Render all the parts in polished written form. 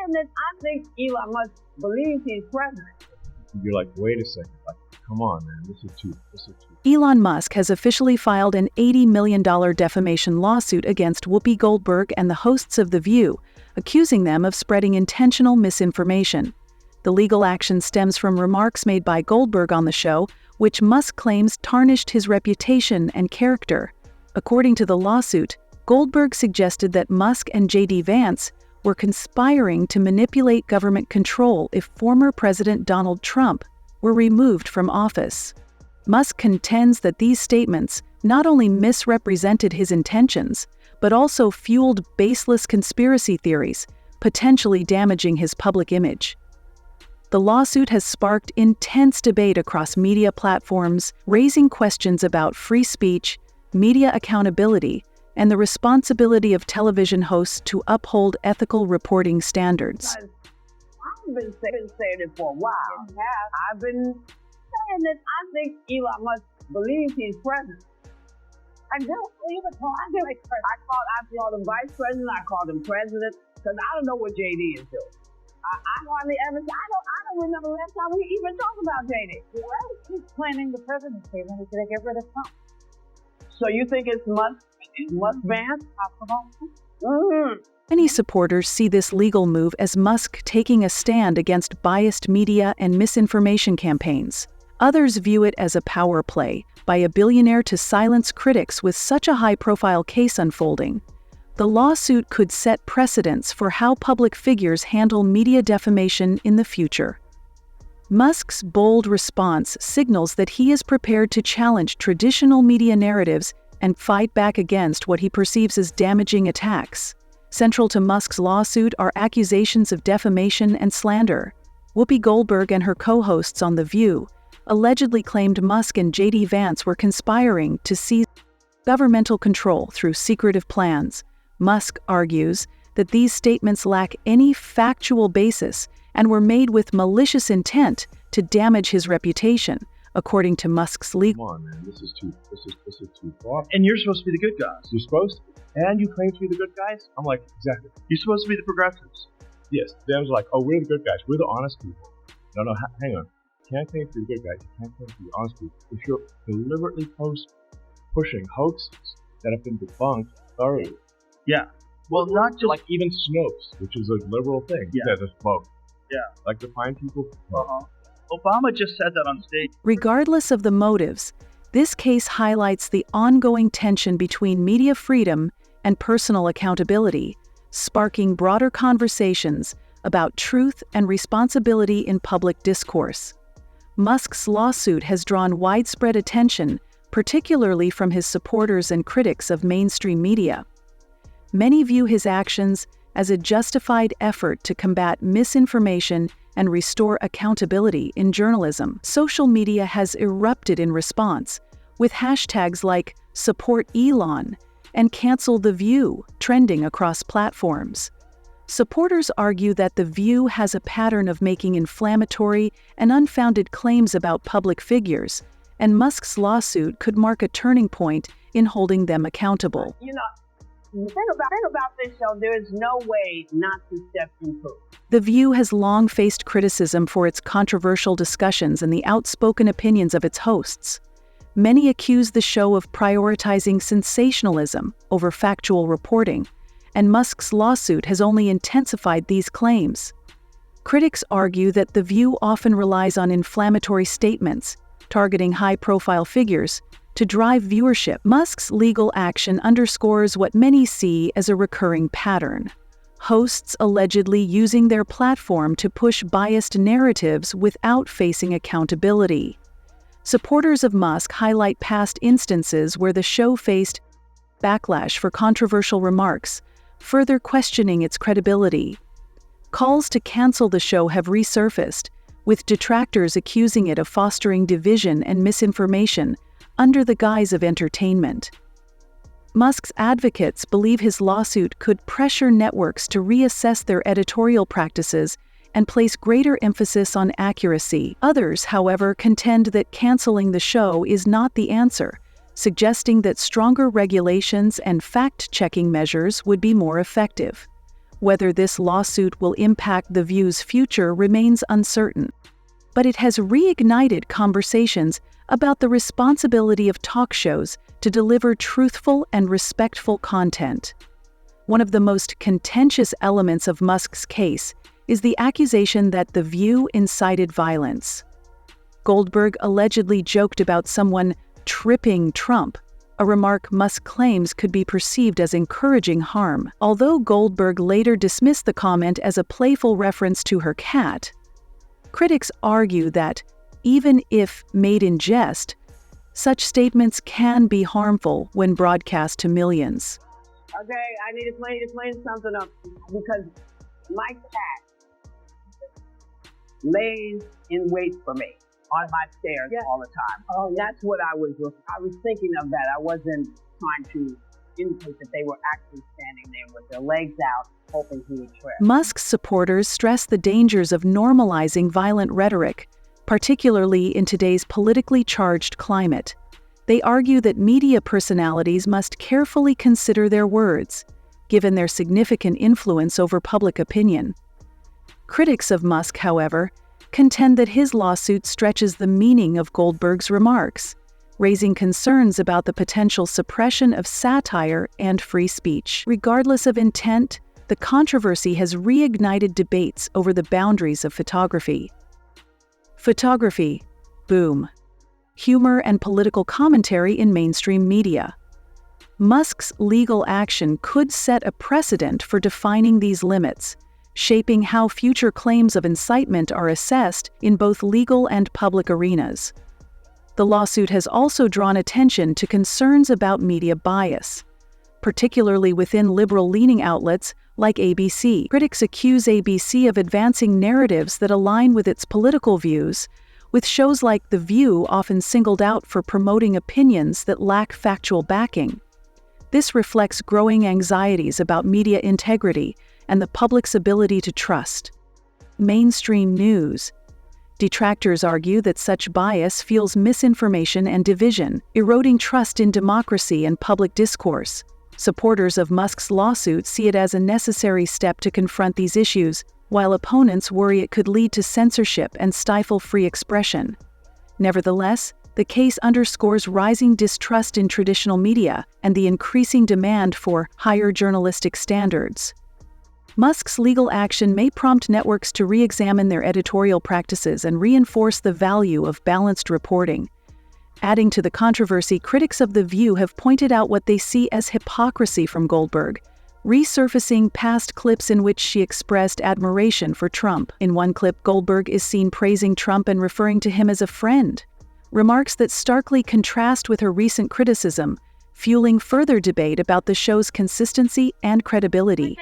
saying that I think Elon Musk believes he's president. You're like, wait a second, like, come on, man, this is too. Elon Musk has officially filed an $80 million defamation lawsuit against Whoopi Goldberg and the hosts of The View, accusing them of spreading intentional misinformation. The legal action stems from remarks made by Goldberg on the show, which Musk claims tarnished his reputation and character. According to the lawsuit, Goldberg suggested that Musk and J.D. Vance were conspiring to manipulate government control if former President Donald Trump were removed from office. Musk contends that these statements not only misrepresented his intentions, but also fueled baseless conspiracy theories, potentially damaging his public image. The lawsuit has sparked intense debate across media platforms, raising questions about free speech, media accountability, and the responsibility of television hosts to uphold ethical reporting standards. I've been saying it for a while. I've been saying that I think Elon Musk believes he's president. I don't believe it. I called him vice president. I called him president because I don't know what JD is doing. I hardly ever. I don't remember the last time we even talked about JD. Well, he's planning the presidency when he's going to get rid of Trump. So you think it's Musk Vance? Many supporters see this legal move as Musk taking a stand against biased media and misinformation campaigns. Others view it as a power play by a billionaire to silence critics with such a high-profile case unfolding. The lawsuit could set precedents for how public figures handle media defamation in the future. Musk's bold response signals that he is prepared to challenge traditional media narratives and fight back against what he perceives as damaging attacks. Central to Musk's lawsuit are accusations of defamation and slander. Whoopi Goldberg and her co-hosts on The View allegedly claimed Musk and J.D. Vance were conspiring to seize governmental control through secretive plans. Musk argues that these statements lack any factual basis and were made with malicious intent to damage his reputation, according to Musk's legal. Come on, man, this is too far. And you're supposed to be the good guys. You're supposed to. And you claim to be the good guys? I'm like, exactly. You're supposed to be the progressives. Yes, them's like, oh, we're the good guys. We're the honest people. No, hang on. You can't claim to be the good guys. You can't claim to be the honest people. If you're deliberately pushing hoaxes that have been debunked thoroughly. Yeah. Well, not just like even Snopes, which is a liberal thing. Yeah. That's smoke. Yeah. Like to find people. Obama just said that on stage. Regardless of the motives, this case highlights the ongoing tension between media freedom and personal accountability, sparking broader conversations about truth and responsibility in public discourse. Musk's lawsuit has drawn widespread attention, particularly from his supporters and critics of mainstream media. Many view his actions as a justified effort to combat misinformation and restore accountability in journalism. Social media has erupted in response, with hashtags like Support Elon and Cancel The View trending across platforms. Supporters argue that The View has a pattern of making inflammatory and unfounded claims about public figures, and Musk's lawsuit could mark a turning point in holding them accountable. You know, the thing about this show, there is no way not to step in proof. The View has long faced criticism for its controversial discussions and the outspoken opinions of its hosts. Many accuse the show of prioritizing sensationalism over factual reporting, and Musk's lawsuit has only intensified these claims. Critics argue that The View often relies on inflammatory statements, targeting high-profile figures, to drive viewership. Musk's legal action underscores what many see as a recurring pattern: hosts allegedly using their platform to push biased narratives without facing accountability. Supporters of Musk highlight past instances where the show faced backlash for controversial remarks, further questioning its credibility. Calls to cancel the show have resurfaced, with detractors accusing it of fostering division and misinformation under the guise of entertainment. Musk's advocates believe his lawsuit could pressure networks to reassess their editorial practices and place greater emphasis on accuracy. Others, however, contend that canceling the show is not the answer, suggesting that stronger regulations and fact-checking measures would be more effective. Whether this lawsuit will impact The View's future remains uncertain, but it has reignited conversations about the responsibility of talk shows to deliver truthful and respectful content. One of the most contentious elements of Musk's case is the accusation that The View incited violence. Goldberg allegedly joked about someone tripping Trump, a remark Musk claims could be perceived as encouraging harm. Although Goldberg later dismissed the comment as a playful reference to her cat, critics argue that, even if made in jest, such statements can be harmful when broadcast to millions. Okay, I need to clean something up because my cat lays in wait for me on my stairs all the time. Oh, that's what I was thinking of that. I wasn't trying to indicate that they were actually standing there with their legs out, hoping he would trip. Musk's supporters stress the dangers of normalizing violent rhetoric, particularly in today's politically charged climate. They argue that media personalities must carefully consider their words, given their significant influence over public opinion. Critics of Musk, however, contend that his lawsuit stretches the meaning of Goldberg's remarks, raising concerns about the potential suppression of satire and free speech. Regardless of intent, the controversy has reignited debates over the boundaries of photography. Photography, boom. Humor and political commentary in mainstream media. Musk's legal action could set a precedent for defining these limits, shaping how future claims of incitement are assessed in both legal and public arenas. The lawsuit has also drawn attention to concerns about media bias, particularly within liberal-leaning outlets like ABC. Critics accuse ABC of advancing narratives that align with its political views, with shows like The View often singled out for promoting opinions that lack factual backing. This reflects growing anxieties about media integrity and the public's ability to trust mainstream news. Detractors argue that such bias fuels misinformation and division, eroding trust in democracy and public discourse. Supporters of Musk's lawsuit see it as a necessary step to confront these issues, while opponents worry it could lead to censorship and stifle free expression. Nevertheless, the case underscores rising distrust in traditional media and the increasing demand for higher journalistic standards. Musk's legal action may prompt networks to re-examine their editorial practices and reinforce the value of balanced reporting. Adding to the controversy, critics of The View have pointed out what they see as hypocrisy from Goldberg, resurfacing past clips in which she expressed admiration for Trump. In one clip, Goldberg is seen praising Trump and referring to him as a friend, remarks that starkly contrast with her recent criticism, fueling further debate about the show's consistency and credibility.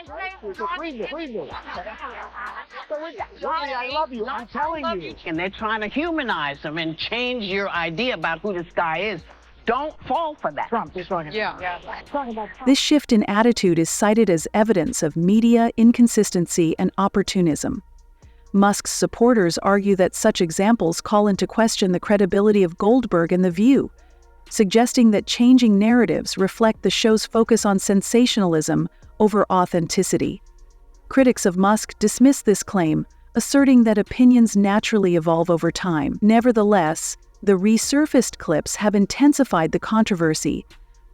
I love you. I'm telling you. And they're trying to humanize them and change your idea about who this guy is. Don't fall for that. Trump, just talking. This shift in attitude is cited as evidence of media inconsistency and opportunism. Musk's supporters argue that such examples call into question the credibility of Goldberg and The View, suggesting that changing narratives reflect the show's focus on sensationalism over authenticity. Critics of Musk dismiss this claim, asserting that opinions naturally evolve over time. Nevertheless, the resurfaced clips have intensified the controversy,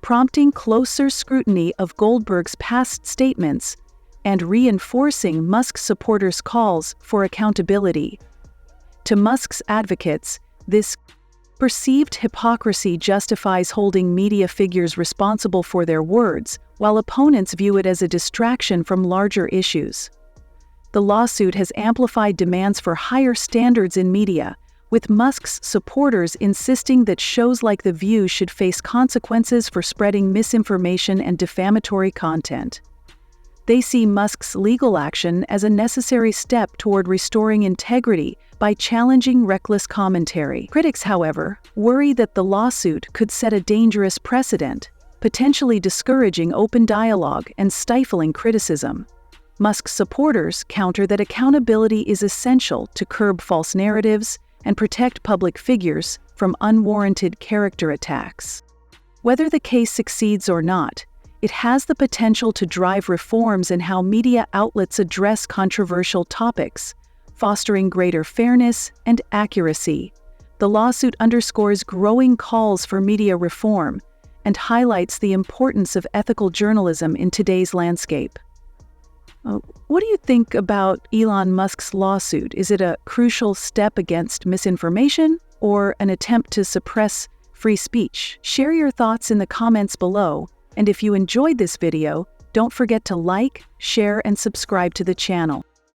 prompting closer scrutiny of Goldberg's past statements and reinforcing Musk supporters' calls for accountability. To Musk's advocates, this perceived hypocrisy justifies holding media figures responsible for their words, while opponents view it as a distraction from larger issues. The lawsuit has amplified demands for higher standards in media, with Musk's supporters insisting that shows like The View should face consequences for spreading misinformation and defamatory content. They see Musk's legal action as a necessary step toward restoring integrity by challenging reckless commentary. Critics, however, worry that the lawsuit could set a dangerous precedent, potentially discouraging open dialogue and stifling criticism. Musk's supporters counter that accountability is essential to curb false narratives and protect public figures from unwarranted character attacks. Whether the case succeeds or not, It has the potential to drive reforms in how media outlets address controversial topics, fostering greater fairness and accuracy. The lawsuit underscores growing calls for media reform and highlights the importance of ethical journalism in today's landscape. What do you think about Elon Musk's lawsuit? Is it a crucial step against misinformation or an attempt to suppress free speech? Share your thoughts in the comments below, and if you enjoyed this video, don't forget to like, share, and subscribe to the channel.